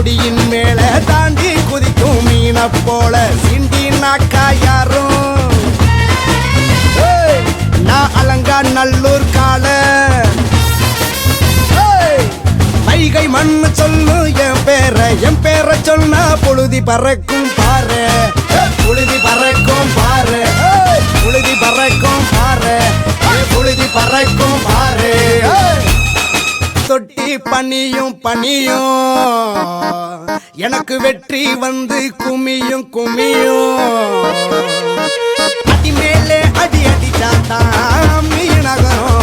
தண்டியின் மேல தாண்டி குதிக்கும் மீன போல சிண்டினாக்கா யாரும் நான் அலங்கா நல்லூர் கால வைகை மண்ணு சொல்லு என் பேரை சொன்னா புழுதி பறக்கும் பாரு புழுதி பறக்கும் பாரு புழுதி பறக்கும் பாரு புழுதி பறக்கும் பாரு தொட்டி பனியும் எனக்கு வெற்றி வந்து குமியும் அடி மேலே அடி அடிச்சாத்தான் மீனகரம்